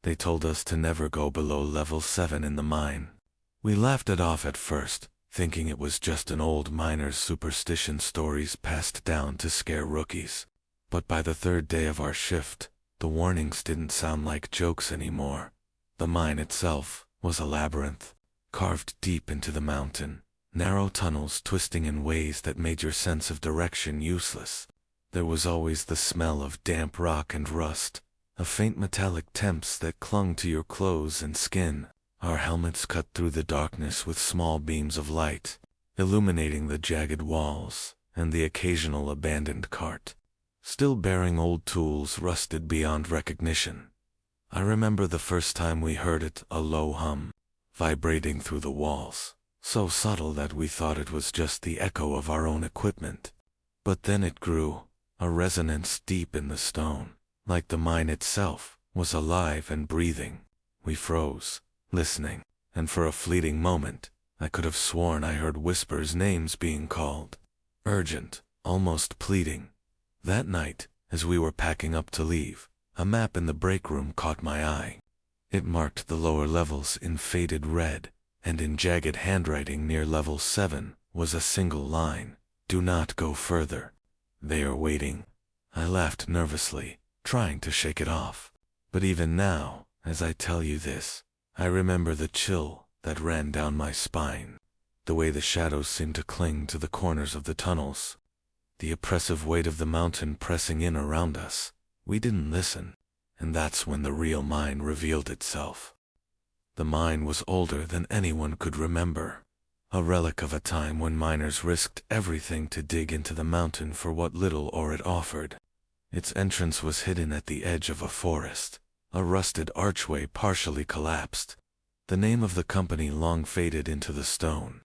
They told us to never go below level 7 in the mine. We laughed it off at first, thinking it was just an old miner's superstition stories passed down to scare rookies. But by the third day of our shift, the warnings didn't sound like jokes anymore. The mine itself was a labyrinth, carved deep into the mountain, narrow tunnels twisting in ways that made your sense of direction useless. There was always the smell of damp rock and rust, a faint metallic temps that clung to your clothes and skin. Our helmets cut through the darkness with small beams of light, illuminating the jagged walls and the occasional abandoned cart, still bearing old tools rusted beyond recognition. I remember the first time we heard it, a low hum, vibrating through the walls, so subtle that we thought it was just the echo of our own equipment. But then it grew, a resonance deep in the stone, like the mine itself was alive and breathing. We froze, listening, and for a fleeting moment, I could have sworn I heard whispers, names being called. Urgent, almost pleading. That night, as we were packing up to leave, a map in the break room caught my eye. It marked the lower levels in faded red, and in jagged handwriting near level 7 was a single line: "Do not go further. They are waiting." I laughed nervously, trying to shake it off. But even now, as I tell you this, I remember the chill that ran down my spine, the way the shadows seemed to cling to the corners of the tunnels, the oppressive weight of the mountain pressing in around us. We didn't listen, and that's when the real mine revealed itself. The mine was older than anyone could remember, a relic of a time when miners risked everything to dig into the mountain for what little ore it offered. Its entrance was hidden at the edge of a forest, a rusted archway partially collapsed. The name of the company long faded into the stone.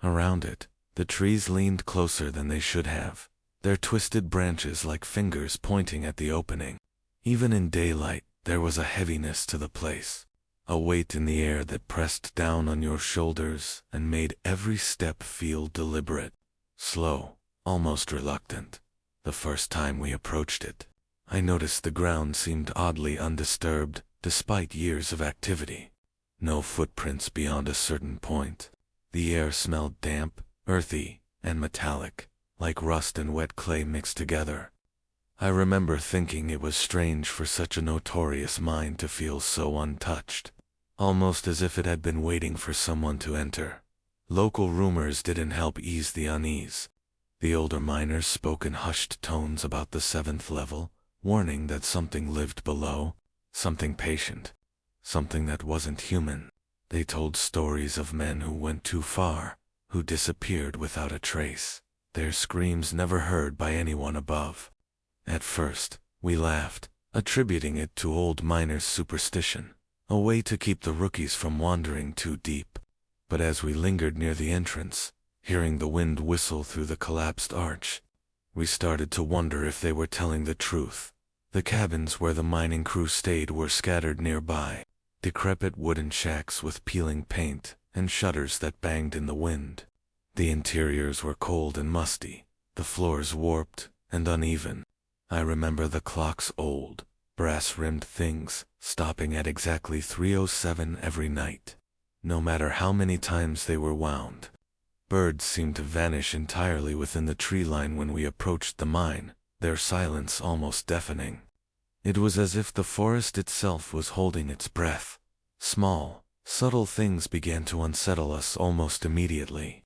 Around it, the trees leaned closer than they should have, their twisted branches like fingers pointing at the opening. Even in daylight, there was a heaviness to the place, a weight in the air that pressed down on your shoulders and made every step feel deliberate, slow, almost reluctant. The first time we approached it, I noticed the ground seemed oddly undisturbed, despite years of activity. No footprints beyond a certain point. The air smelled damp, earthy, and metallic, like rust and wet clay mixed together. I remember thinking it was strange for such a notorious mine to feel so untouched, almost as if it had been waiting for someone to enter. Local rumors didn't help ease the unease. The older miners spoke in hushed tones about the 7th level, warning that something lived below, something patient, something that wasn't human. They told stories of men who went too far, who disappeared without a trace, their screams never heard by anyone above. At first, we laughed, attributing it to old miners' superstition, a way to keep the rookies from wandering too deep. But as we lingered near the entrance, hearing the wind whistle through the collapsed arch, we started to wonder if they were telling the truth. The cabins where the mining crew stayed were scattered nearby, decrepit wooden shacks with peeling paint and shutters that banged in the wind. The interiors were cold and musty, the floors warped and uneven. I remember the clock's old, brass-rimmed things stopping at exactly 3:07 every night, no matter how many times they were wound. Birds seemed to vanish entirely within the tree line when we approached the mine, their silence almost deafening. It was as if the forest itself was holding its breath. Small, subtle things began to unsettle us almost immediately.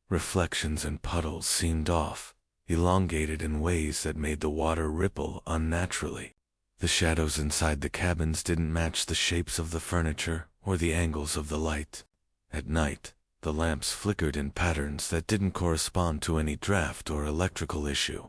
Reflections and puddles seemed off, elongated in ways that made the water ripple unnaturally. The shadows inside the cabins didn't match the shapes of the furniture or the angles of the light. At night, the lamps flickered in patterns that didn't correspond to any draft or electrical issue.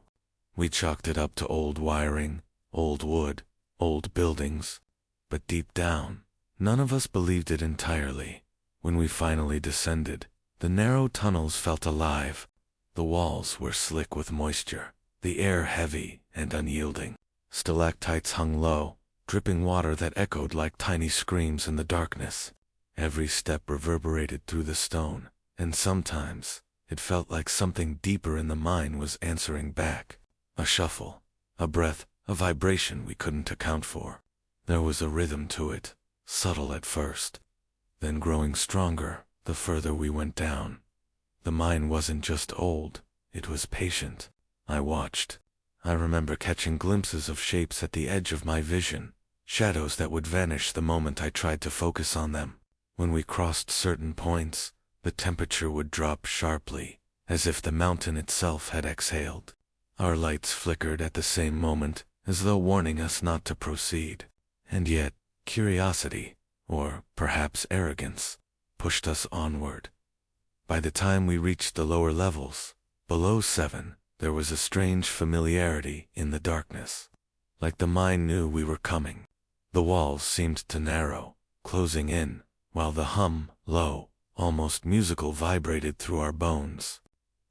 We chalked it up to old wiring, old wood, old buildings. But deep down, none of us believed it entirely. When we finally descended, the narrow tunnels felt alive. The walls were slick with moisture, the air heavy and unyielding. Stalactites hung low, dripping water that echoed like tiny screams in the darkness. Every step reverberated through the stone, and sometimes it felt like something deeper in the mine was answering back. A shuffle, a breath, a vibration we couldn't account for. There was a rhythm to it, subtle at first, then growing stronger the further we went down. The mine wasn't just old, it was patient. I watched. I remember catching glimpses of shapes at the edge of my vision, shadows that would vanish the moment I tried to focus on them. When we crossed certain points, the temperature would drop sharply, as if the mountain itself had exhaled. Our lights flickered at the same moment, as though warning us not to proceed. And yet, curiosity, or perhaps arrogance, pushed us onward. By the time we reached the lower levels, below 7, there was a strange familiarity in the darkness. Like the mine knew we were coming. The walls seemed to narrow, closing in, while the hum, low, almost musical, vibrated through our bones.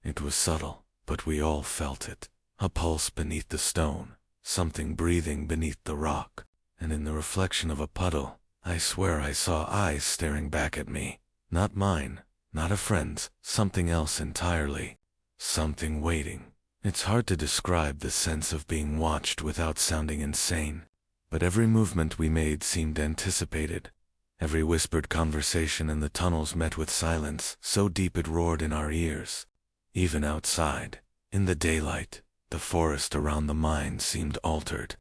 It was subtle, but we all felt it. A pulse beneath the stone, something breathing beneath the rock, and in the reflection of a puddle, I swear I saw eyes staring back at me. Not mine, not a friend's, something else entirely. Something waiting. It's hard to describe the sense of being watched without sounding insane, but every movement we made seemed anticipated. Every whispered conversation in the tunnels met with silence so deep it roared in our ears. Even outside, in the daylight, the forest around the mine seemed altered.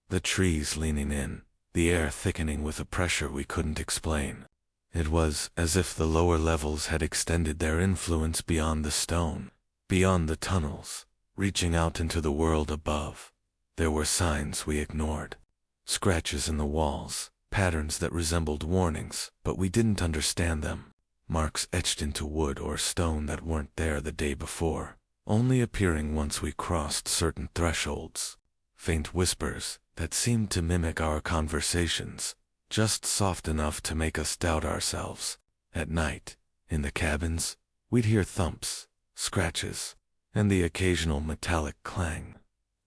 The trees leaning in, the air thickening with a pressure we couldn't explain. It was as if the lower levels had extended their influence beyond the stone, beyond the tunnels, reaching out into the world above. There were signs we ignored. Scratches in the walls, patterns that resembled warnings, but we didn't understand them. Marks etched into wood or stone that weren't there the day before, only appearing once we crossed certain thresholds. Faint whispers that seemed to mimic our conversations, just soft enough to make us doubt ourselves. At night, in the cabins, we'd hear thumps, scratches, and the occasional metallic clang,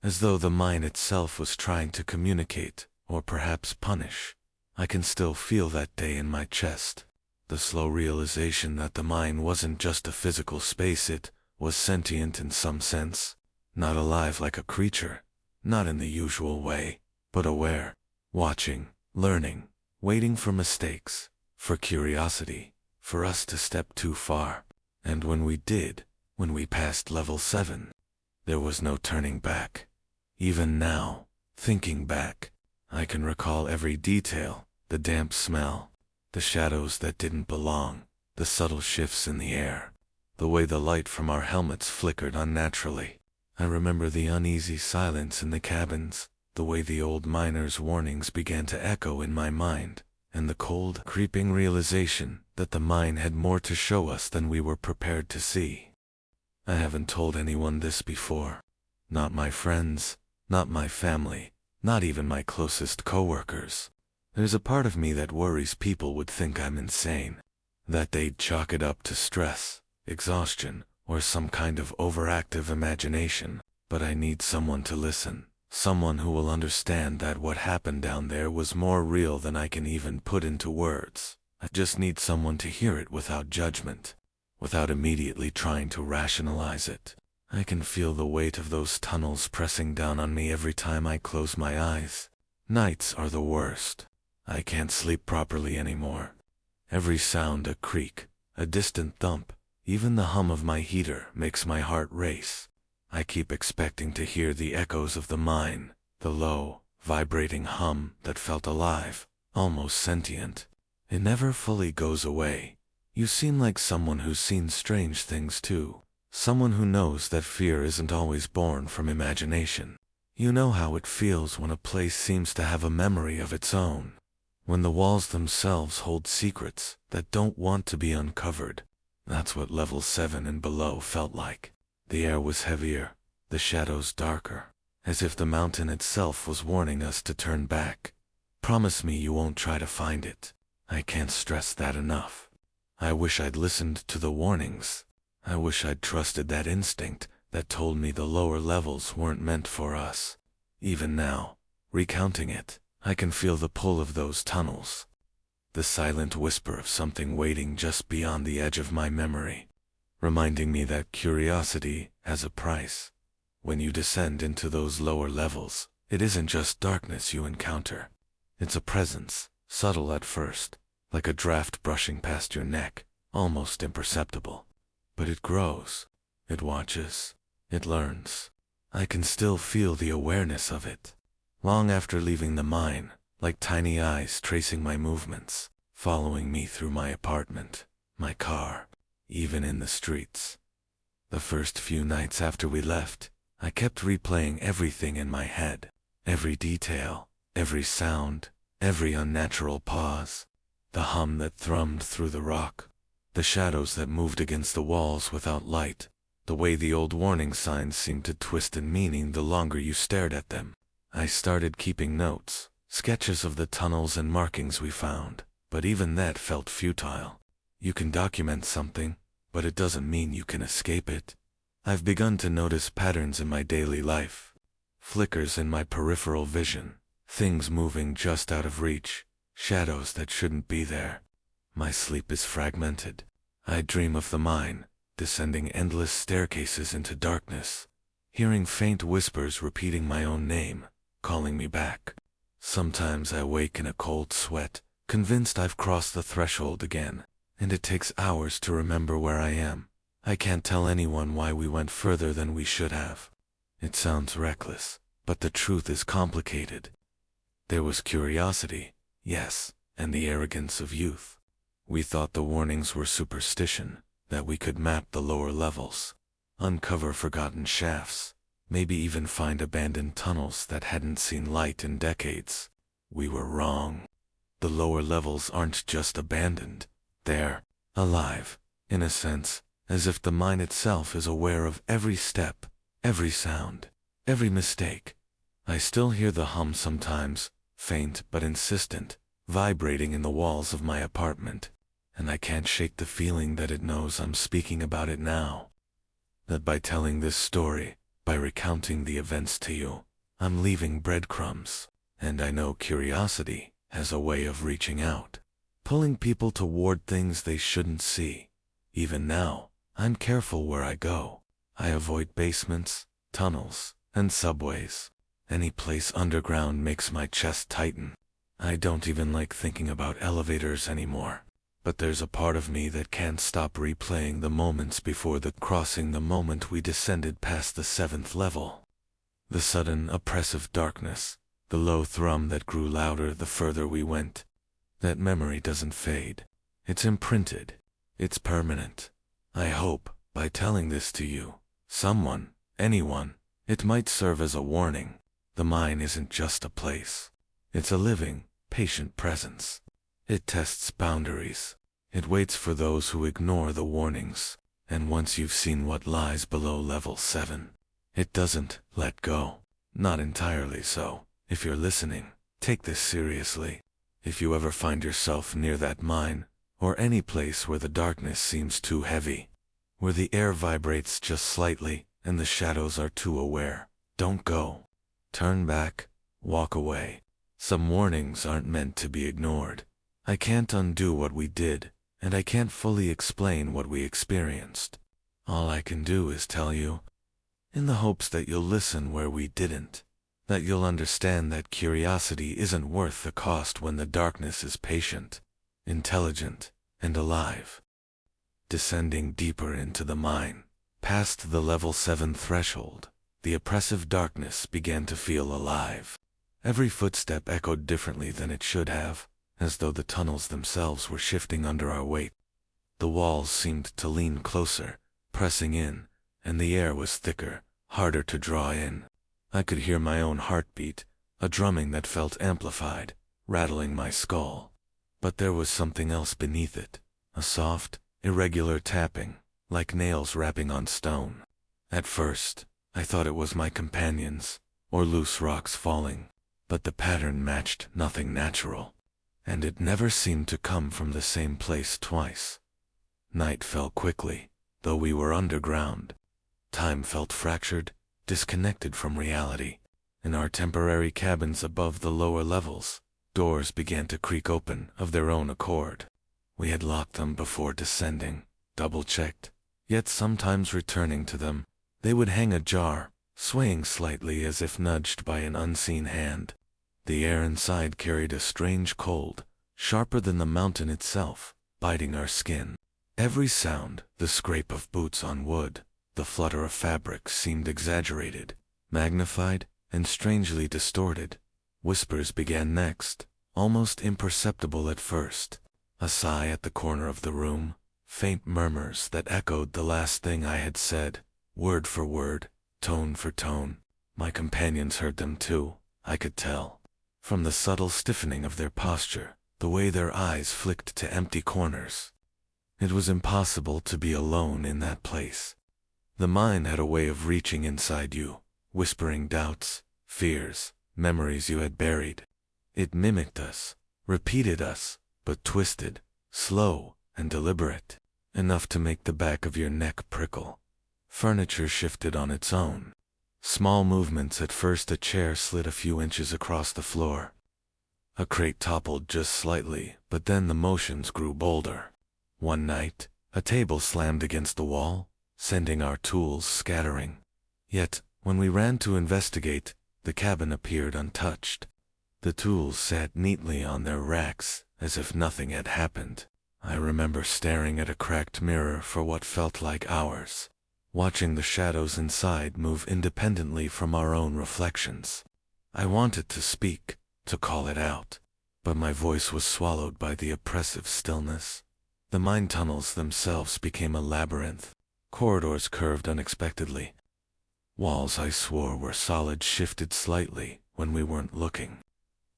as though the mine itself was trying to communicate, or perhaps punish. I can still feel that day in my chest. The slow realization that the mine wasn't just a physical space, it was sentient in some sense. Not alive like a creature, not in the usual way, but aware, watching, learning, waiting for mistakes, for curiosity, for us to step too far. And when we did, when we passed level 7, there was no turning back. Even now, thinking back, I can recall every detail, the damp smell, the shadows that didn't belong, the subtle shifts in the air, the way the light from our helmets flickered unnaturally. I remember the uneasy silence in the cabins, the way the old miners' warnings began to echo in my mind, and the cold, creeping realization that the mine had more to show us than we were prepared to see. I haven't told anyone this before. Not my friends, not my family, not even my closest coworkers. There's a part of me that worries people would think I'm insane, that they'd chalk it up to stress, exhaustion, or some kind of overactive imagination. But I need someone to listen, someone who will understand that what happened down there was more real than I can even put into words. I just need someone to hear it without judgment, without immediately trying to rationalize it. I can feel the weight of those tunnels pressing down on me every time I close my eyes. Nights are the worst. I can't sleep properly anymore. Every sound, a creak, a distant thump, even the hum of my heater makes my heart race. I keep expecting to hear the echoes of the mine, the low, vibrating hum that felt alive, almost sentient. It never fully goes away. You seem like someone who's seen strange things too. Someone who knows that fear isn't always born from imagination. You know how it feels when a place seems to have a memory of its own. When the walls themselves hold secrets that don't want to be uncovered. That's what level 7 and below felt like. The air was heavier, the shadows darker, as if the mountain itself was warning us to turn back. Promise me you won't try to find it. I can't stress that enough. I wish I'd listened to the warnings. I wish I'd trusted that instinct that told me the lower levels weren't meant for us. Even now, recounting it, I can feel the pull of those tunnels. The silent whisper of something waiting just beyond the edge of my memory, reminding me that curiosity has a price. When you descend into those lower levels, it isn't just darkness you encounter. It's a presence, subtle at first, like a draft brushing past your neck, almost imperceptible. But it grows. It watches. It learns. I can still feel the awareness of it. Long after leaving the mine, like tiny eyes tracing my movements, following me through my apartment, my car, even in the streets. The first few nights after we left, I kept replaying everything in my head. Every detail, every sound, every unnatural pause. The hum that thrummed through the rock. The shadows that moved against the walls without light. The way the old warning signs seemed to twist in meaning the longer you stared at them. I started keeping notes, sketches of the tunnels and markings we found, but even that felt futile. You can document something, but it doesn't mean you can escape it. I've begun to notice patterns in my daily life. Flickers in my peripheral vision, things moving just out of reach, shadows that shouldn't be there. My sleep is fragmented. I dream of the mine, descending endless staircases into darkness, hearing faint whispers repeating my own name, calling me back. Sometimes I wake in a cold sweat, convinced I've crossed the threshold again, and it takes hours to remember where I am. I can't tell anyone why we went further than we should have. It sounds reckless, but the truth is complicated. There was curiosity, yes, and the arrogance of youth. We thought the warnings were superstition, that we could map the lower levels, uncover forgotten shafts, maybe even find abandoned tunnels that hadn't seen light in decades. We were wrong. The lower levels aren't just abandoned, they're alive, in a sense, as if the mine itself is aware of every step, every sound, every mistake. I still hear the hum sometimes, faint but insistent, vibrating in the walls of my apartment, and I can't shake the feeling that it knows I'm speaking about it now. That by telling this story, by recounting the events to you, I'm leaving breadcrumbs, and I know curiosity has a way of reaching out, pulling people toward things they shouldn't see. Even now, I'm careful where I go. I avoid basements, tunnels, and subways. Any place underground makes my chest tighten. I don't even like thinking about elevators anymore. But there's a part of me that can't stop replaying the moments before the crossing, the moment we descended past the 7th level. The sudden, oppressive darkness, the low thrum that grew louder the further we went. That memory doesn't fade. It's imprinted. It's permanent. I hope, by telling this to you, someone, anyone, it might serve as a warning. The mine isn't just a place. It's a living, patient presence. It tests boundaries. It waits for those who ignore the warnings. And once you've seen what lies below level 7, it doesn't let go. Not entirely so. If you're listening, take this seriously. If you ever find yourself near that mine, or any place where the darkness seems too heavy, where the air vibrates just slightly and the shadows are too aware, don't go. Turn back, walk away. Some warnings aren't meant to be ignored. I can't undo what we did, and I can't fully explain what we experienced. All I can do is tell you, in the hopes that you'll listen where we didn't, that you'll understand that curiosity isn't worth the cost when the darkness is patient, intelligent, and alive. Descending deeper into the mine, past the level 7 threshold, the oppressive darkness began to feel alive. Every footstep echoed differently than it should have, as though the tunnels themselves were shifting under our weight. The walls seemed to lean closer, pressing in, and the air was thicker, harder to draw in. I could hear my own heartbeat, a drumming that felt amplified, rattling my skull. But there was something else beneath it, a soft, irregular tapping, like nails rapping on stone. At first, I thought it was my companions, or loose rocks falling, but the pattern matched nothing natural, and it never seemed to come from the same place twice. Night fell quickly, though we were underground. Time felt fractured, disconnected from reality. In our temporary cabins above the lower levels, doors began to creak open of their own accord. We had locked them before descending, double-checked, yet sometimes returning to them, they would hang ajar, swaying slightly as if nudged by an unseen hand. The air inside carried a strange cold, sharper than the mountain itself, biting our skin. Every sound, the scrape of boots on wood, the flutter of fabric, seemed exaggerated, magnified, and strangely distorted. Whispers began next, almost imperceptible at first. A sigh at the corner of the room, faint murmurs that echoed the last thing I had said, word for word, tone for tone. My companions heard them too, I could tell. From the subtle stiffening of their posture, the way their eyes flicked to empty corners. It was impossible to be alone in that place. The mind had a way of reaching inside you, whispering doubts, fears, memories you had buried. It mimicked us, repeated us, but twisted, slow, and deliberate, enough to make the back of your neck prickle. Furniture shifted on its own. Small movements. At first a chair slid a few inches across the floor. A crate toppled just slightly, but then the motions grew bolder. One night, a table slammed against the wall, sending our tools scattering. Yet, when we ran to investigate, the cabin appeared untouched. The tools sat neatly on their racks, as if nothing had happened. I remember staring at a cracked mirror for what felt like hours, watching the shadows inside move independently from our own reflections. I wanted to speak, to call it out, but my voice was swallowed by the oppressive stillness. The mind tunnels themselves became a labyrinth. Corridors curved unexpectedly. Walls I swore were solid shifted slightly when we weren't looking.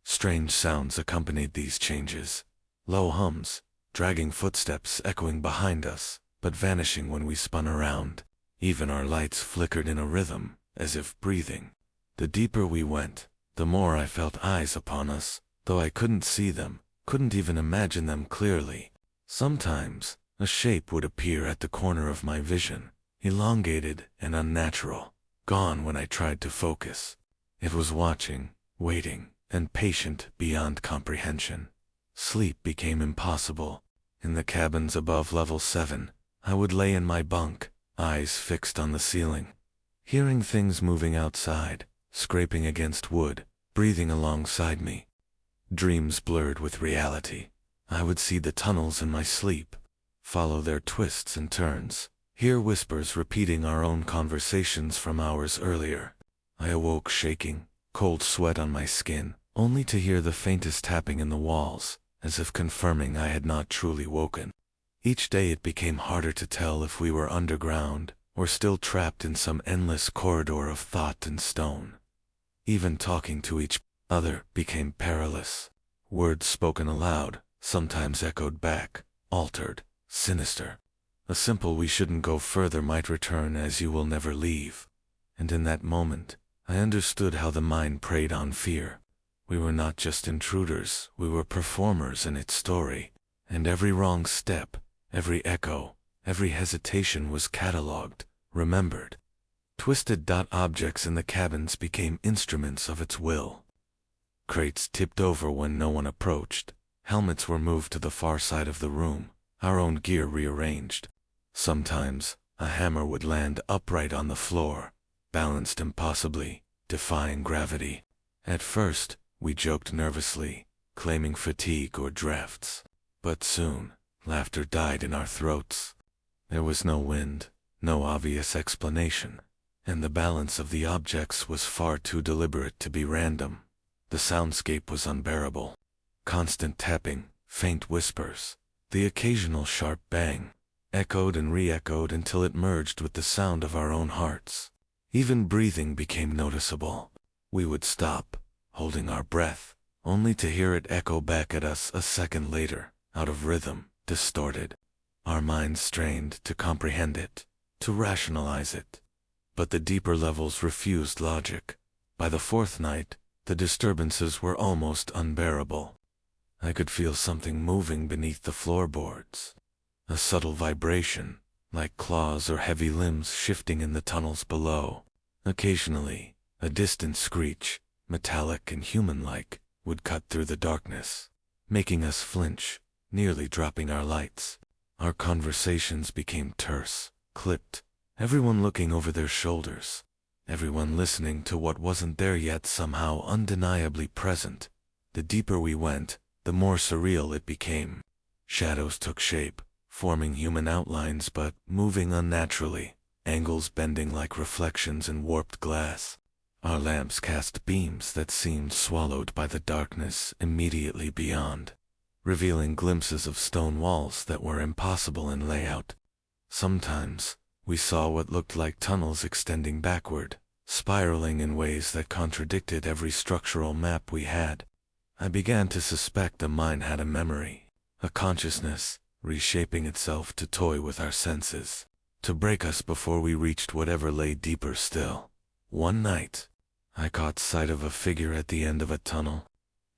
Strange sounds accompanied these changes. Low hums, dragging footsteps echoing behind us, but vanishing when we spun around. Even our lights flickered in a rhythm, as if breathing. The deeper we went, the more I felt eyes upon us, though I couldn't see them, couldn't even imagine them clearly. Sometimes, a shape would appear at the corner of my vision, elongated and unnatural, gone when I tried to focus. It was watching, waiting, and patient beyond comprehension. Sleep became impossible. In the cabins above level 7, I would lay in my bunk, eyes fixed on the ceiling, hearing things moving outside, scraping against wood, breathing alongside me. Dreams blurred with reality. I would see the tunnels in my sleep, follow their twists and turns, hear whispers repeating our own conversations from hours earlier. I awoke shaking, cold sweat on my skin, only to hear the faintest tapping in the walls, as if confirming I had not truly woken. Each day it became harder to tell if we were underground, or still trapped in some endless corridor of thought and stone. Even talking to each other became perilous. Words spoken aloud, sometimes echoed back, altered, sinister. A simple "we shouldn't go further" might return as "you will never leave." And in that moment, I understood how the mind preyed on fear. We were not just intruders, we were performers in its story. And every wrong step, every echo, every hesitation was catalogued, remembered. Twisted dot objects in the cabins became instruments of its will. Crates tipped over when no one approached. Helmets were moved to the far side of the room, our own gear rearranged. Sometimes, a hammer would land upright on the floor, balanced impossibly, defying gravity. At first, we joked nervously, claiming fatigue or drafts. But soon, laughter died in our throats. There was no wind, no obvious explanation, and the balance of the objects was far too deliberate to be random. The soundscape was unbearable. Constant tapping, faint whispers, the occasional sharp bang, echoed and re-echoed until it merged with the sound of our own hearts. Even breathing became noticeable. We would stop, holding our breath, only to hear it echo back at us a second later, out of rhythm, distorted. Our minds strained to comprehend it, to rationalize it. But the deeper levels refused logic. By the fourth night, the disturbances were almost unbearable. I could feel something moving beneath the floorboards. A subtle vibration, like claws or heavy limbs shifting in the tunnels below. Occasionally, a distant screech, metallic and human-like, would cut through the darkness, making us flinch, nearly dropping our lights. Our conversations became terse, clipped, everyone looking over their shoulders. everyone listening to what wasn't there yet somehow undeniably present. The deeper we went, the more surreal it became. Shadows took shape, forming human outlines but moving unnaturally, angles bending like reflections in warped glass. Our lamps cast beams that seemed swallowed by the darkness immediately beyond, revealing glimpses of stone walls that were impossible in layout. Sometimes, we saw what looked like tunnels extending backward, spiraling in ways that contradicted every structural map we had. I began to suspect the mine had a memory, a consciousness, reshaping itself to toy with our senses, to break us before we reached whatever lay deeper still. One night, I caught sight of a figure at the end of a tunnel.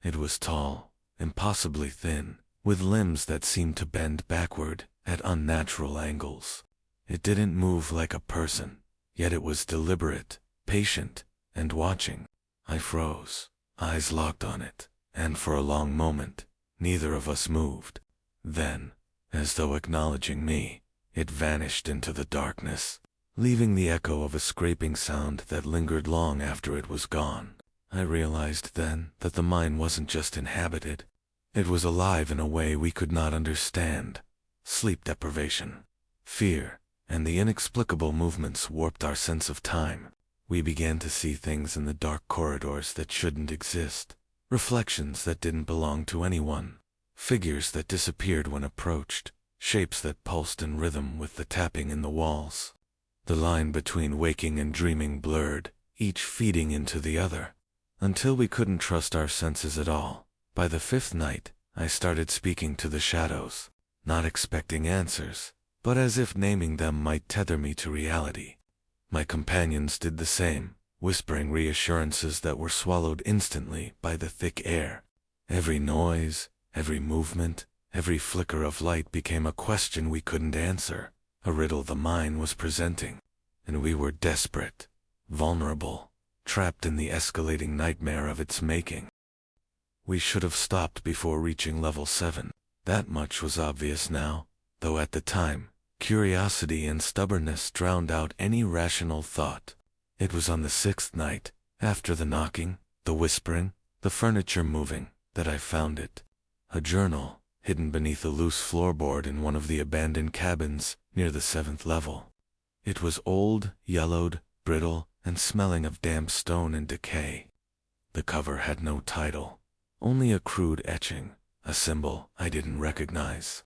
It was tall, impossibly thin, with limbs that seemed to bend backward at unnatural angles. It didn't move like a person, yet it was deliberate, patient, and watching. I froze, eyes locked on it, and for a long moment, neither of us moved. Then, as though acknowledging me, it vanished into the darkness, leaving the echo of a scraping sound that lingered long after it was gone. I realized then that the mine wasn't just inhabited. It was alive in a way we could not understand. Sleep deprivation, fear, and the inexplicable movements warped our sense of time. We began to see things in the dark corridors that shouldn't exist, reflections that didn't belong to anyone, figures that disappeared when approached, shapes that pulsed in rhythm with the tapping in the walls. The line between waking and dreaming blurred, each feeding into the other, until we couldn't trust our senses at all. By the fifth night, I started speaking to the shadows, not expecting answers, but as if naming them might tether me to reality. My companions did the same, whispering reassurances that were swallowed instantly by the thick air. Every noise, every movement, every flicker of light became a question we couldn't answer, a riddle the mind was presenting. And we were desperate, vulnerable, trapped in the escalating nightmare of its making. We should have stopped before reaching level 7. That much was obvious now, though at the time, curiosity and stubbornness drowned out any rational thought. It was on the 6th night, after the knocking, the whispering, the furniture moving, that I found it. A journal, hidden beneath a loose floorboard in one of the abandoned cabins near the 7th level. It was old, yellowed, brittle, and smelling of damp stone and decay. The cover had no title, only a crude etching, a symbol I didn't recognize,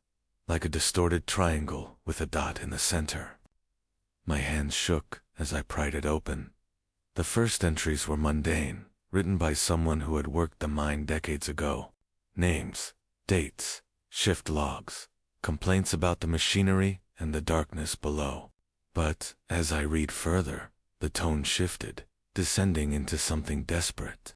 like a distorted triangle with a dot in the center. My hands shook as I pried it open. The first entries were mundane, written by someone who had worked the mine decades ago. Names, dates, shift logs, complaints about the machinery and the darkness below. But, as I read further, the tone shifted, descending into something desperate.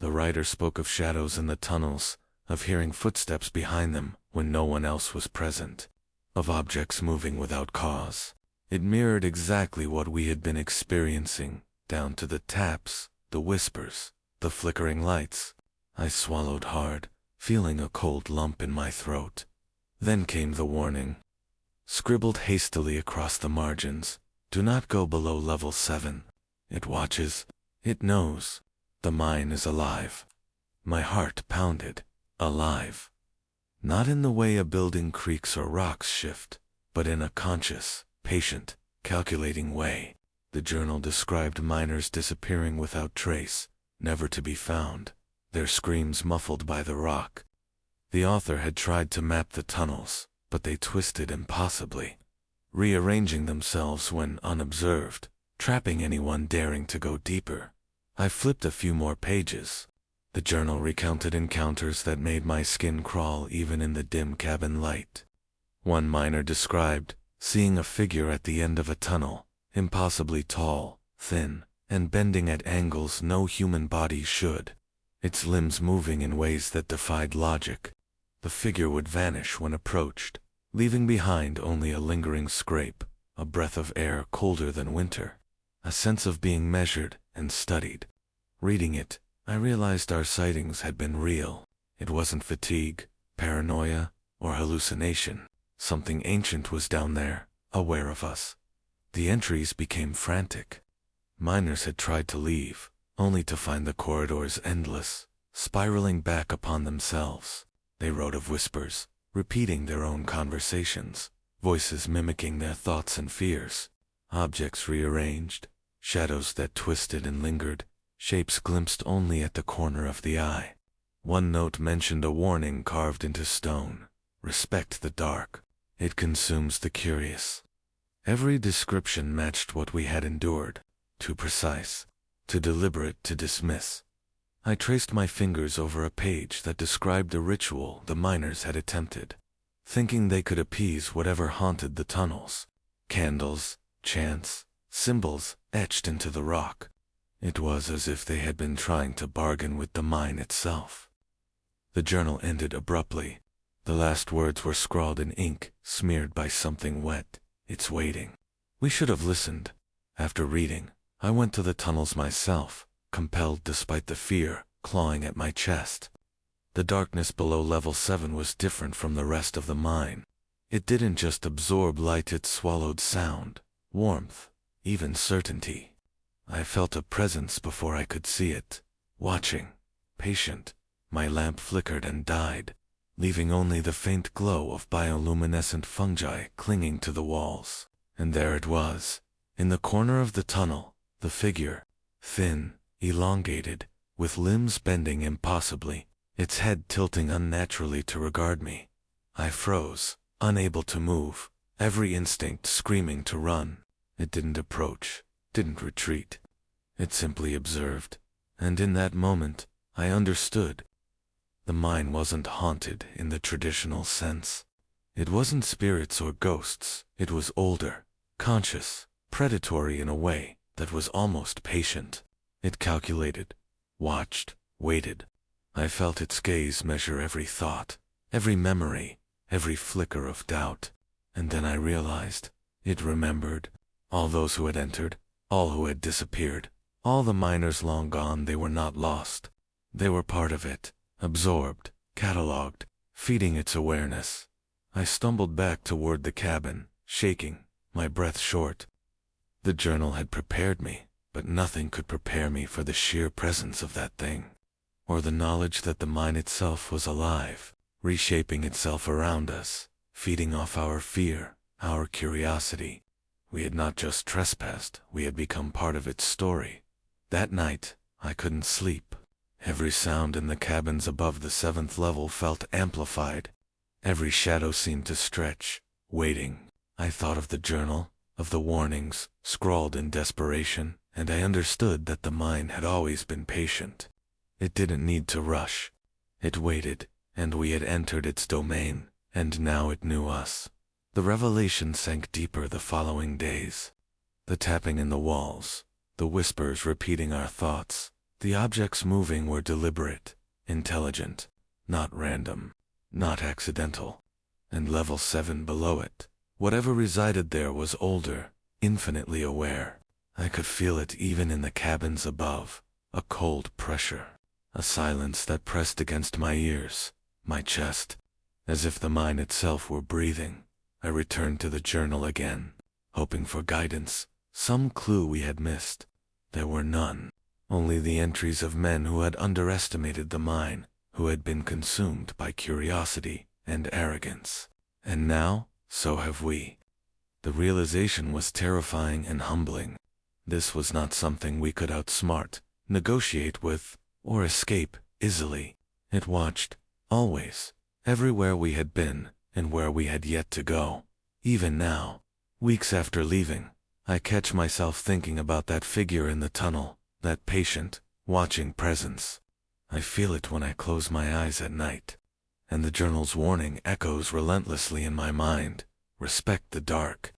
The writer spoke of shadows in the tunnels, of hearing footsteps behind them when no one else was present, of objects moving without cause. It mirrored exactly what we had been experiencing, down to the taps, the whispers, the flickering lights. I swallowed hard, feeling a cold lump in my throat. Then came the warning, scribbled hastily across the margins: do not go below level 7. It watches, it knows. The mine is alive. My heart pounded. Alive. Not in the way a building creaks or rocks shift, but in a conscious, patient, calculating way. The journal described miners disappearing without trace, never to be found, their screams muffled by the rock. The author had tried to map the tunnels, but they twisted impossibly, rearranging themselves when unobserved, trapping anyone daring to go deeper. I flipped a few more pages. The journal recounted encounters that made my skin crawl even in the dim cabin light. One miner described seeing a figure at the end of a tunnel, impossibly tall, thin, and bending at angles no human body should, its limbs moving in ways that defied logic. The figure would vanish when approached, leaving behind only a lingering scrape, a breath of air colder than winter, a sense of being measured and studied. Reading it, I realized our sightings had been real. It wasn't fatigue, paranoia, or hallucination. Something ancient was down there, aware of us. The entries became frantic. Miners had tried to leave, only to find the corridors endless, spiraling back upon themselves. They wrote of whispers, repeating their own conversations, voices mimicking their thoughts and fears, objects rearranged, shadows that twisted and lingered, shapes glimpsed only at the corner of the eye. One note mentioned a warning carved into stone: respect the dark. It consumes the curious. Every description matched what we had endured, too precise, too deliberate to dismiss. I traced my fingers over a page that described a ritual the miners had attempted, thinking they could appease whatever haunted the tunnels. Candles, chants, symbols etched into the rock. It was as if they had been trying to bargain with the mine itself. The journal ended abruptly. The last words were scrawled in ink, smeared by something wet. It's waiting. We should have listened. After reading, I went to the tunnels myself, compelled despite the fear clawing at my chest. The darkness below level 7 was different from the rest of the mine. It didn't just absorb light, it swallowed sound, warmth, even certainty. I felt a presence before I could see it, watching, patient. My lamp flickered and died, leaving only the faint glow of bioluminescent fungi clinging to the walls. And there it was, in the corner of the tunnel, the figure, thin, elongated, with limbs bending impossibly, its head tilting unnaturally to regard me. I froze, unable to move, every instinct screaming to run. It didn't approach, didn't retreat. It simply observed, and in that moment, I understood. The mine wasn't haunted in the traditional sense. It wasn't spirits or ghosts. It was older, conscious, predatory in a way that was almost patient. It calculated, watched, waited. I felt its gaze measure every thought, every memory, every flicker of doubt. And then I realized, it remembered. All those who had entered, all who had disappeared, all the miners long gone. They were not lost. They were part of it, absorbed, catalogued, feeding its awareness. I stumbled back toward the cabin, shaking, my breath short. The journal had prepared me, but nothing could prepare me for the sheer presence of that thing, or the knowledge that the mine itself was alive, reshaping itself around us, feeding off our fear, our curiosity. We had not just trespassed, we had become part of its story. That night, I couldn't sleep. Every sound in the cabins above the 7th level felt amplified. Every shadow seemed to stretch, waiting. I thought of the journal, of the warnings, scrawled in desperation, and I understood that the mine had always been patient. It didn't need to rush. It waited, and we had entered its domain, and now it knew us. The revelation sank deeper the following days. The tapping in the walls, the whispers repeating our thoughts, the objects moving were deliberate, intelligent, not random, not accidental. And level 7 below it, whatever resided there was older, infinitely aware. I could feel it even in the cabins above, a cold pressure, a silence that pressed against my ears, my chest, as if the mine itself were breathing. I returned to the journal again, hoping for guidance, some clue we had missed. There were none, only the entries of men who had underestimated the mine, who had been consumed by curiosity and arrogance. And now, so have we. The realization was terrifying and humbling. This was not something we could outsmart, negotiate with, or escape easily. It watched, always, everywhere we had been, and where we had yet to go. Even now, weeks after leaving, I catch myself thinking about that figure in the tunnel, that patient, watching presence. I feel it when I close my eyes at night, and the journal's warning echoes relentlessly in my mind: respect the dark.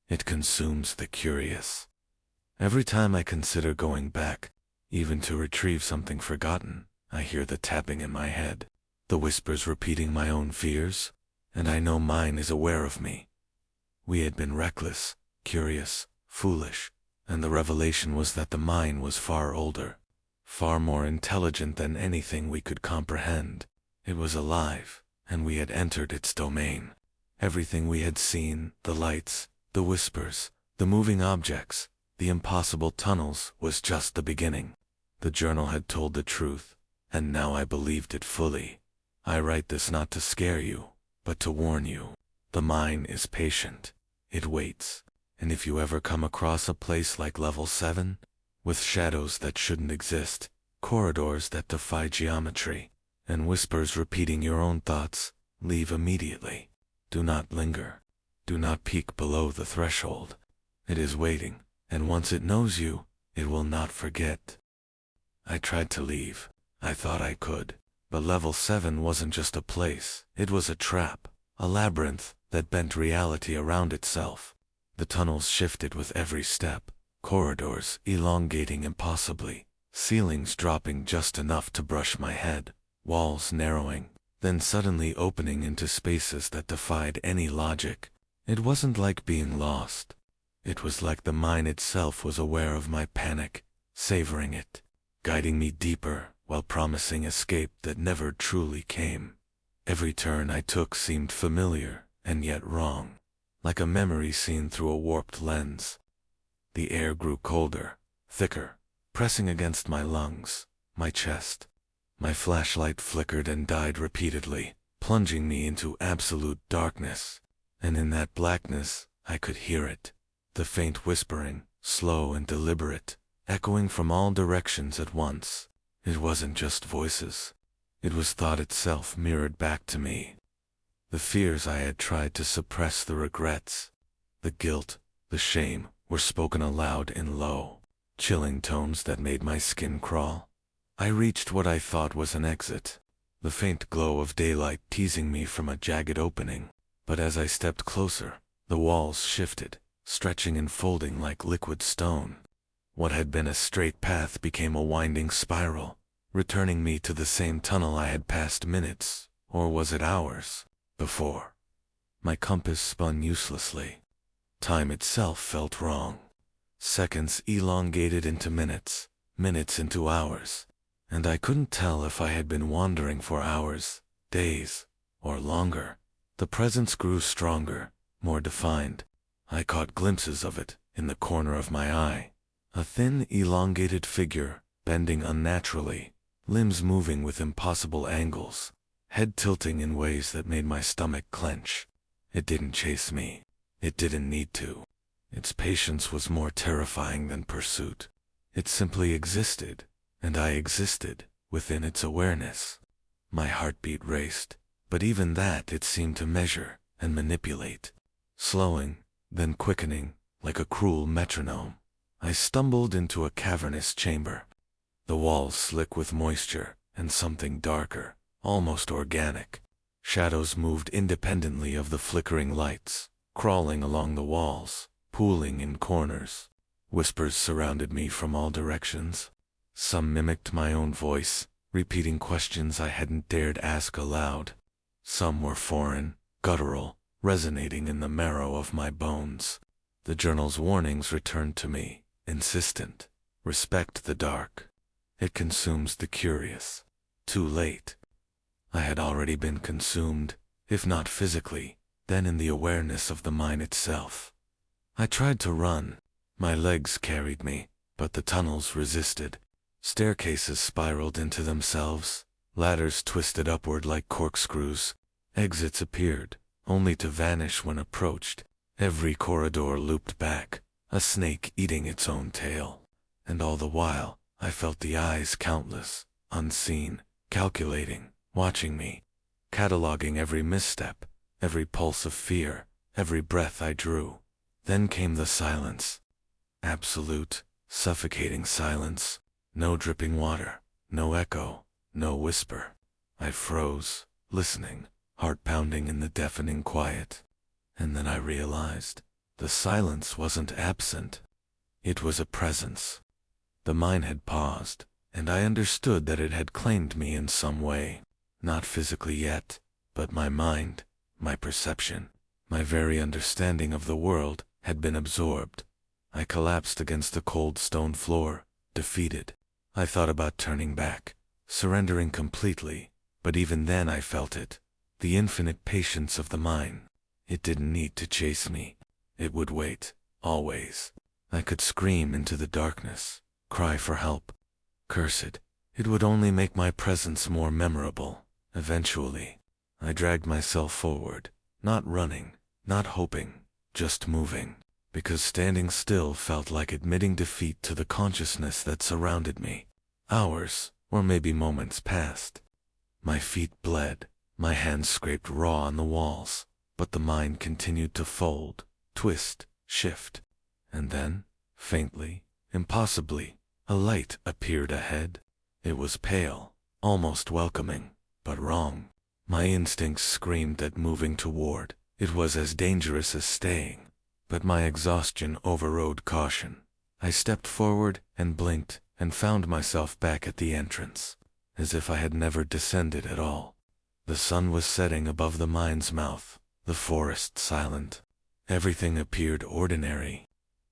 It consumes the curious. Every time I consider going back, even to retrieve something forgotten, I hear the tapping in my head, the whispers repeating my own fears, and I know mine is aware of me. We had been reckless, curious, foolish, and the revelation was that the mine was far older, far more intelligent than anything we could comprehend. It was alive, and we had entered its domain. Everything we had seen, the lights, the whispers, the moving objects, The impossible tunnels was just the beginning. The journal had told the truth, and now I believed it fully. I write this not to scare you, but to warn you. The mine is patient. It waits. And if you ever come across a place like level 7, with shadows that shouldn't exist, corridors that defy geometry, and whispers repeating your own thoughts, leave immediately. Do not linger. Do not peek below the threshold. It is waiting, and once it knows you, it will not forget. I tried to leave. I thought I could. But level 7 wasn't just a place. It was a trap, a labyrinth that bent reality around itself. The tunnels shifted with every step, corridors elongating impossibly, ceilings dropping just enough to brush my head, walls narrowing, then suddenly opening into spaces that defied any logic. It wasn't like being lost. It was like the mine itself was aware of my panic, savoring it, guiding me deeper while promising escape that never truly came. Every turn I took seemed familiar and yet wrong, like a memory seen through a warped lens. The air grew colder, thicker, pressing against my lungs, my chest. My flashlight flickered and died repeatedly, plunging me into absolute darkness. And in that blackness, I could hear it. The faint whispering, slow and deliberate, echoing from all directions at once. It wasn't just voices. It was thought itself mirrored back to me. The fears I had tried to suppress, the regrets, the guilt, the shame, were spoken aloud in low, chilling tones that made my skin crawl. I reached what I thought was an exit, the faint glow of daylight teasing me from a jagged opening. But as I stepped closer, the walls shifted, stretching and folding like liquid stone. What had been a straight path became a winding spiral, returning me to the same tunnel I had passed minutes, or was it hours, before. My compass spun uselessly. Time itself felt wrong. Seconds elongated into minutes, minutes into hours, and I couldn't tell if I had been wandering for hours, days, or longer. The presence grew stronger, more defined. I caught glimpses of it in the corner of my eye. A thin, elongated figure, bending unnaturally, limbs moving with impossible angles, head tilting in ways that made my stomach clench. It didn't chase me. It didn't need to. Its patience was more terrifying than pursuit. It simply existed, and I existed, within its awareness. My heartbeat raced, but even that it seemed to measure and manipulate. Slowing, then quickening, like a cruel metronome. I stumbled into a cavernous chamber. The walls slick with moisture, and something darker, almost organic. Shadows moved independently of the flickering lights, crawling along the walls, pooling in corners. Whispers surrounded me from all directions. Some mimicked my own voice, repeating questions I hadn't dared ask aloud. Some were foreign, guttural, resonating in the marrow of my bones. The journal's warnings returned to me, insistent. Respect the dark. It consumes the curious. Too late. I had already been consumed, if not physically, then in the awareness of the mine itself. I tried to run. My legs carried me, but the tunnels resisted. Staircases spiraled into themselves. Ladders twisted upward like corkscrews. Exits appeared, only to vanish when approached. Every corridor looped back, a snake eating its own tail. And all the while, I felt the eyes countless, unseen, calculating, watching me, cataloging every misstep, every pulse of fear, every breath I drew. Then came the silence. Absolute, suffocating silence. No dripping water, no echo, no whisper. I froze, listening, heart pounding in the deafening quiet. And then I realized, the silence wasn't absent. It was a presence. The mine had paused, and I understood that it had claimed me in some way. Not physically yet, but my mind, my perception, my very understanding of the world had been absorbed. I collapsed against the cold stone floor, defeated. I thought about turning back, surrendering completely, but even then I felt it. The infinite patience of the mine. It didn't need to chase me. It would wait, always. I could scream into the darkness, cry for help. Curse it, it would only make my presence more memorable. Eventually, I dragged myself forward, not running, not hoping, just moving, because standing still felt like admitting defeat to the consciousness that surrounded me. Hours, or maybe moments passed. My feet bled, my hands scraped raw on the walls, but the mind continued to fold, twist, shift. And then, faintly, impossibly, a light appeared ahead. It was pale, almost welcoming, but wrong. My instincts screamed at moving toward. It was as dangerous as staying, but my exhaustion overrode caution. I stepped forward and blinked and found myself back at the entrance, as if I had never descended at all. The sun was setting above the mine's mouth, the forest silent. Everything appeared ordinary,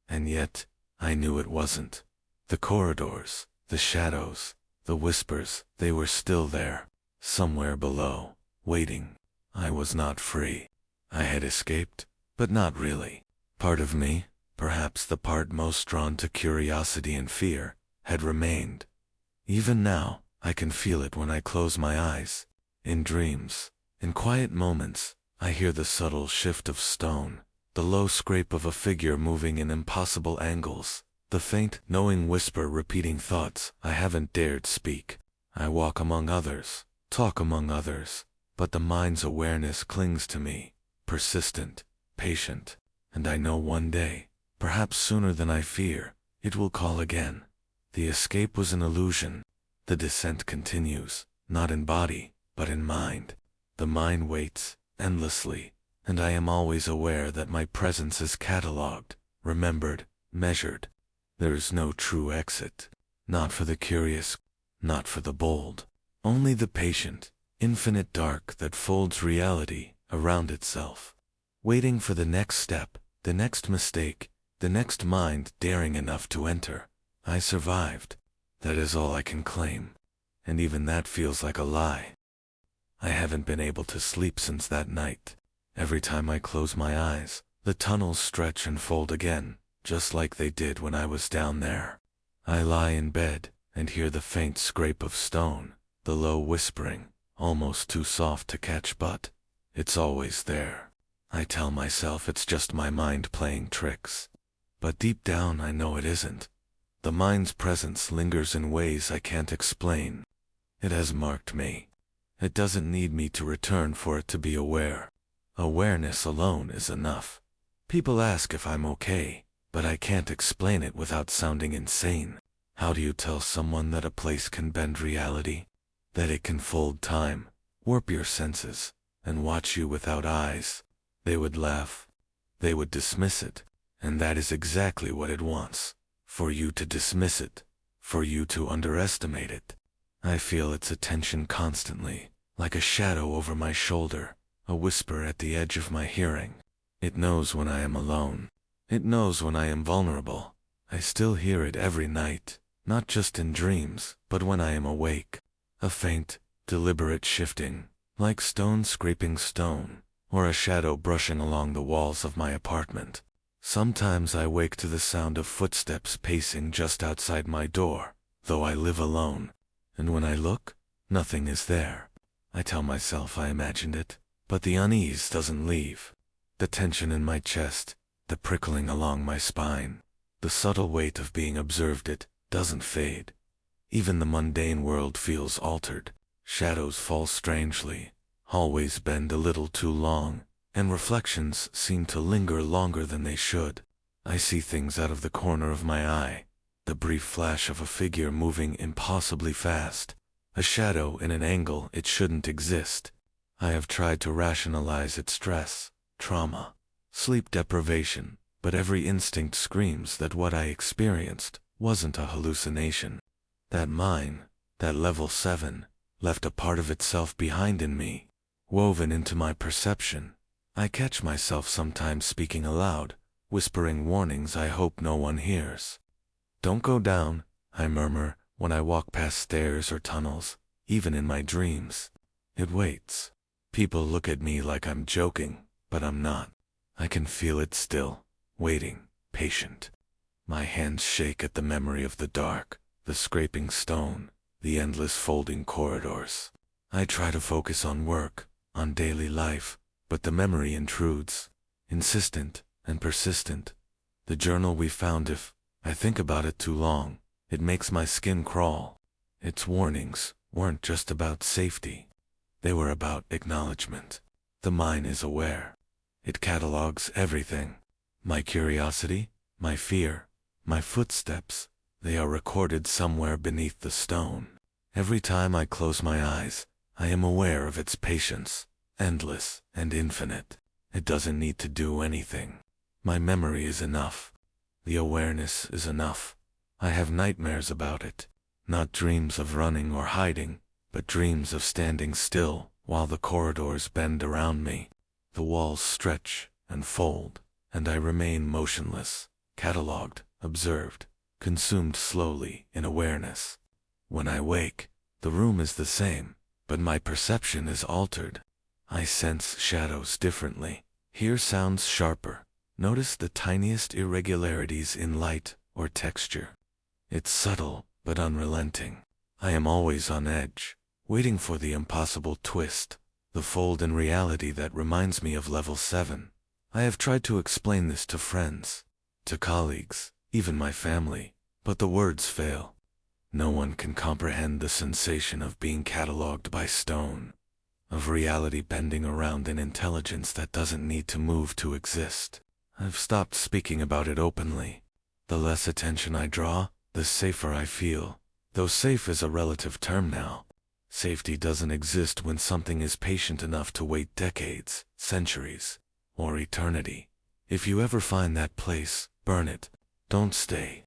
and yet I knew it wasn't. The corridors, the shadows, the whispers, they were still there, somewhere below, waiting. I was not free. I had escaped, but not really. Part of me, perhaps the part most drawn to curiosity and fear, had remained. Even now, I can feel it when I close my eyes. In dreams, in quiet moments, I hear the subtle shift of stone, the low scrape of a figure moving in impossible angles, the faint, knowing whisper repeating thoughts I haven't dared speak. I walk among others, talk among others, but the mind's awareness clings to me, persistent, patient, and I know one day, perhaps sooner than I fear, it will call again. The escape was an illusion. The descent continues, not in body, but in mind. The mind waits, endlessly, and I am always aware that my presence is catalogued, remembered, measured. There is no true exit. Not for the curious, not for the bold. Only the patient, infinite dark that folds reality around itself, waiting for the next step, the next mistake, the next mind daring enough to enter. I survived. That is all I can claim. And even that feels like a lie. I haven't been able to sleep since that night. Every time I close my eyes, the tunnels stretch and fold again, just like they did when I was down there. I lie in bed and hear the faint scrape of stone, the low whispering, almost too soft to catch, but it's always there. I tell myself it's just my mind playing tricks. But deep down I know it isn't. The mind's presence lingers in ways I can't explain. It has marked me. It doesn't need me to return for it to be aware. Awareness alone is enough. People ask if I'm okay, but I can't explain it without sounding insane. How do you tell someone that a place can bend reality? That it can fold time, warp your senses, and watch you without eyes? They would laugh. They would dismiss it. And that is exactly what it wants. For you to dismiss it. For you to underestimate it. I feel its attention constantly, like a shadow over my shoulder, a whisper at the edge of my hearing. It knows when I am alone. It knows when I am vulnerable. I still hear it every night, not just in dreams, but when I am awake. A faint, deliberate shifting, like stone scraping stone, or a shadow brushing along the walls of my apartment. Sometimes I wake to the sound of footsteps pacing just outside my door, though I live alone. And when I look, nothing is there. I tell myself I imagined it, but the unease doesn't leave. The tension in my chest, the prickling along my spine, the subtle weight of being observed, it doesn't fade. Even the mundane world feels altered. Shadows fall strangely, hallways bend a little too long, and reflections seem to linger longer than they should. I see things out of the corner of my eye. The brief flash of a figure moving impossibly fast, a shadow in an angle it shouldn't exist. I have tried to rationalize its stress, trauma, sleep deprivation, but every instinct screams that what I experienced wasn't a hallucination. That mine, that level 7, left a part of itself behind in me, woven into my perception. I catch myself sometimes speaking aloud, whispering warnings I hope no one hears. Don't go down, I murmur, when I walk past stairs or tunnels, even in my dreams. It waits. People look at me like I'm joking, but I'm not. I can feel it still, waiting, patient. My hands shake at the memory of the dark, the scraping stone, the endless folding corridors. I try to focus on work, on daily life, but the memory intrudes, insistent and persistent. The journal we found, if I think about it too long, it makes my skin crawl. Its warnings weren't just about safety. They were about acknowledgement. The mind is aware. It catalogs everything. My curiosity, my fear, my footsteps, they are recorded somewhere beneath the stone. Every time I close my eyes, I am aware of its patience, endless and infinite. It doesn't need to do anything. My memory is enough. The awareness is enough. I have nightmares about it. Not dreams of running or hiding, but dreams of standing still while the corridors bend around me. The walls stretch and fold, and I remain motionless, catalogued, observed, consumed slowly in awareness. When I wake, the room is the same, but my perception is altered. I sense shadows differently, hear sounds sharper, notice the tiniest irregularities in light or texture. It's subtle but unrelenting. I am always on edge, waiting for the impossible twist, the fold in reality that reminds me of level 7. I have tried to explain this to friends, to colleagues, even my family, but the words fail. No one can comprehend the sensation of being catalogued by stone, of reality bending around an intelligence that doesn't need to move to exist. I've stopped speaking about it openly. The less attention I draw, the safer I feel, though safe is a relative term now. Safety doesn't exist when something is patient enough to wait decades, centuries, or eternity. If you ever find that place, burn it. Don't stay.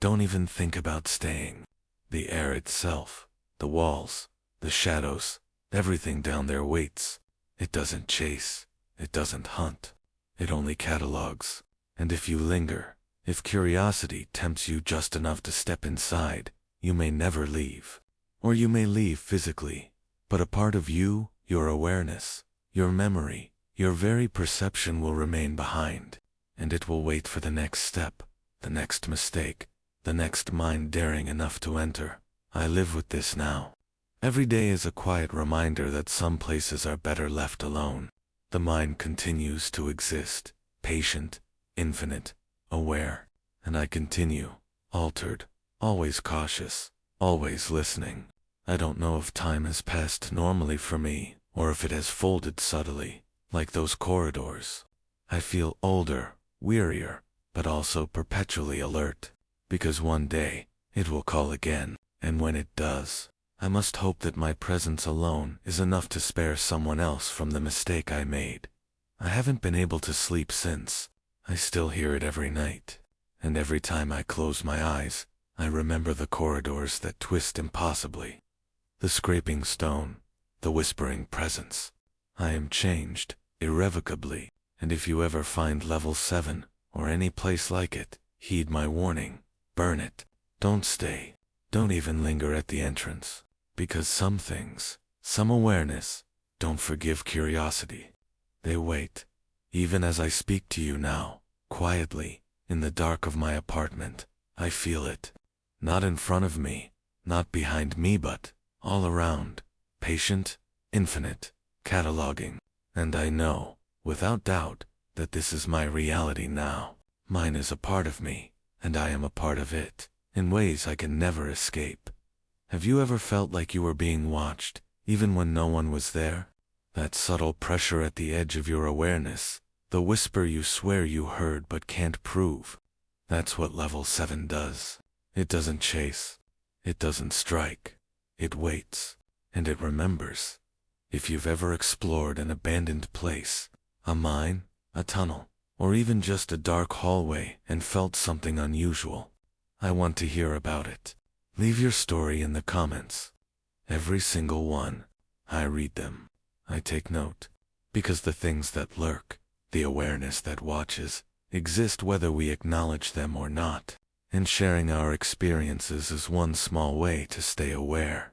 Don't even think about staying. The air itself, the walls, the shadows, everything down there waits. It doesn't chase. It doesn't hunt. It only catalogs. And if you linger, if curiosity tempts you just enough to step inside, you may never leave. Or you may leave physically, but a part of you, your awareness, your memory, your very perception will remain behind, and it will wait for the next step, the next mistake, the next mind daring enough to enter. I live with this now. Every day is a quiet reminder that some places are better left alone. The mind continues to exist, patient, infinite, aware, and I continue, altered, always cautious, always listening. I don't know if time has passed normally for me, or if it has folded subtly, like those corridors. I feel older, wearier, but also perpetually alert, because one day, it will call again, and when it does, I must hope that my presence alone is enough to spare someone else from the mistake I made. I haven't been able to sleep since. I still hear it every night, and every time I close my eyes, I remember the corridors that twist impossibly. The scraping stone, the whispering presence. I am changed, irrevocably, and if you ever find level 7, or any place like it, heed my warning. Burn it. Don't stay. Don't even linger at the entrance. Because some things, some awareness, don't forgive curiosity. They wait. Even as I speak to you now, quietly, in the dark of my apartment, I feel it. Not in front of me, not behind me, but all around, patient, infinite, cataloging. And I know, without doubt, that this is my reality now. Mine is a part of me, and I am a part of it, in ways I can never escape. Have you ever felt like you were being watched, even when no one was there? That subtle pressure at the edge of your awareness, the whisper you swear you heard but can't prove. That's what level 7 does. It doesn't chase. It doesn't strike. It waits. And it remembers. If you've ever explored an abandoned place, a mine, a tunnel, or even just a dark hallway and felt something unusual, I want to hear about it. Leave your story in the comments. Every single one. I read them. I take note. Because the things that lurk, the awareness that watches, exist whether we acknowledge them or not. And sharing our experiences is one small way to stay aware.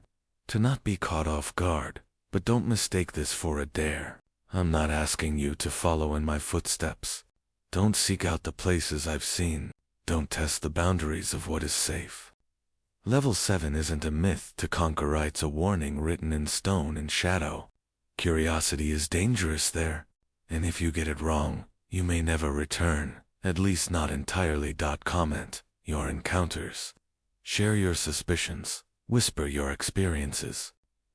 To not be caught off guard. But don't mistake this for a dare. I'm not asking you to follow in my footsteps. Don't seek out the places I've seen. Don't test the boundaries of what is safe. Level 7 isn't a myth to conquer, it's a warning written in stone and shadow. Curiosity is dangerous there, and if you get it wrong, you may never return, at least not entirely. Comment your encounters. Share your suspicions, whisper your experiences.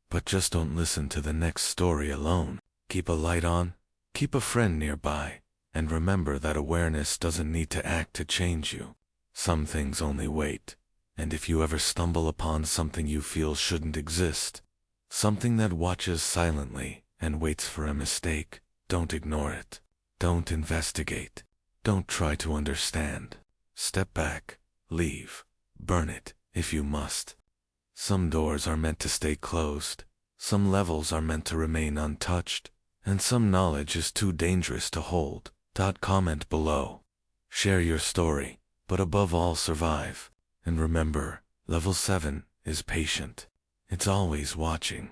But just don't listen to the next story alone. Keep a light on, keep a friend nearby, and remember that awareness doesn't need to act to change you. Some things only wait, and if you ever stumble upon something you feel shouldn't exist, something that watches silently and waits for a mistake, don't ignore it. Don't investigate. Don't try to understand. Step back, leave, burn it, if you must. Some doors are meant to stay closed, some levels are meant to remain untouched, and some knowledge is too dangerous to hold. Comment below. Share your story, but above all survive. And remember, level 7 is patient. It's always watching.